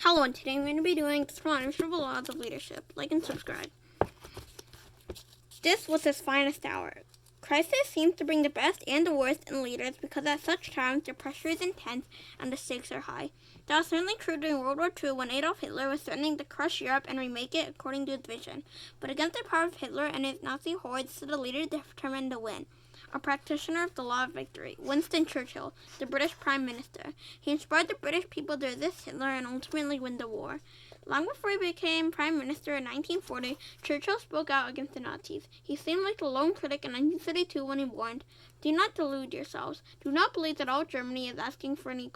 Hello, and today I'm going to be doing the Irrefutable Laws of Leadership. Like and subscribe. This was his finest hour. Crisis seems to bring the best and the worst in leaders because at such times the pressure is intense and the stakes are high. That was certainly true during World War II when Adolf Hitler was threatening to crush Europe and remake it according to his vision. But against the power of Hitler and his Nazi hordes stood a leader determined to win. A practitioner of the law of victory, Winston Churchill, the British Prime Minister. He inspired the British people to resist Hitler and ultimately win the war. Long before he became Prime Minister in 1940, Churchill spoke out against the Nazis. He seemed like the lone critic in 1932 when he warned, "Do not delude yourselves. Do not believe that all Germany is asking for is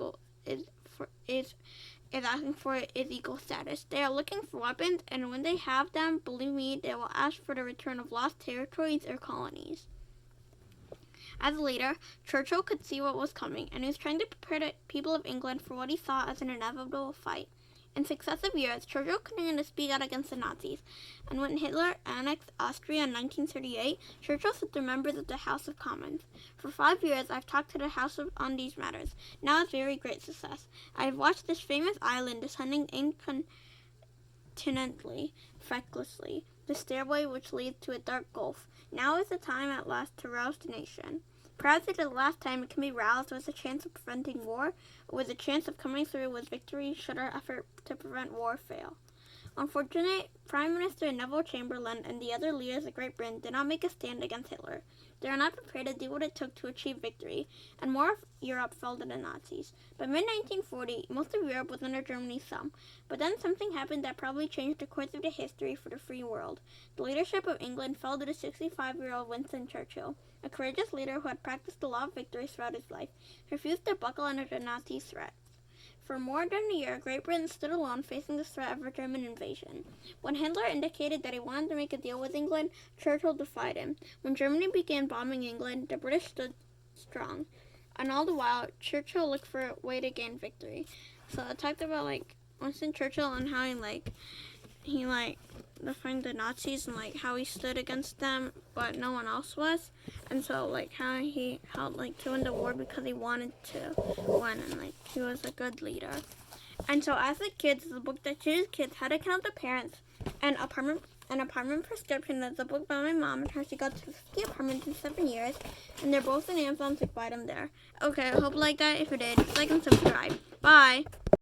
asking for is equal status. They are looking for weapons, and when they have them, believe me, they will ask for the return of lost territories or colonies." As a leader, Churchill could see what was coming, and he was trying to prepare the people of England for what he saw as an inevitable fight. In successive years, Churchill continued to speak out against the Nazis, and when Hitler annexed Austria in 1938, Churchill said to members of the House of Commons, "For 5 years I've talked to the House on these matters. Now it's very great success. I have watched this famous island descending incontinently, recklessly, the stairway which leads to a dark gulf. Now is the time at last to rouse the nation. Perhaps it is the last time it can be roused with a chance of preventing war, or with a chance of coming through with victory should our effort to prevent war fail." Unfortunately, Prime Minister Neville Chamberlain and the other leaders of Great Britain did not make a stand against Hitler. They were not prepared to do what it took to achieve victory, and more of Europe fell to the Nazis. By mid-1940, most of Europe was under Germany's thumb, but then something happened that probably changed the course of the history for the free world. The leadership of England fell to the 65-year-old Winston Churchill, a courageous leader who had practiced the law of victory throughout his life, refused to buckle under the Nazi threats. For more than a year, Great Britain stood alone facing the threat of a German invasion. When Hitler indicated that he wanted to make a deal with England, Churchill defied him. When Germany began bombing England, the British stood strong. And all the while, Churchill looked for a way to gain victory. So I talked about Winston Churchill and how he defined the Nazis and how he stood against them, but no one else was. And so how he helped to win the war because he wanted to win, and he was a good leader. And so as a kid, it's a book that teaches kids how to count the parents. And Apartment Prescription is a book by my mom and her. She got to 50 apartments in 7 years, and they're both on Amazon, so buy them there. Okay, I hope you like that. If you did, like and subscribe. Bye.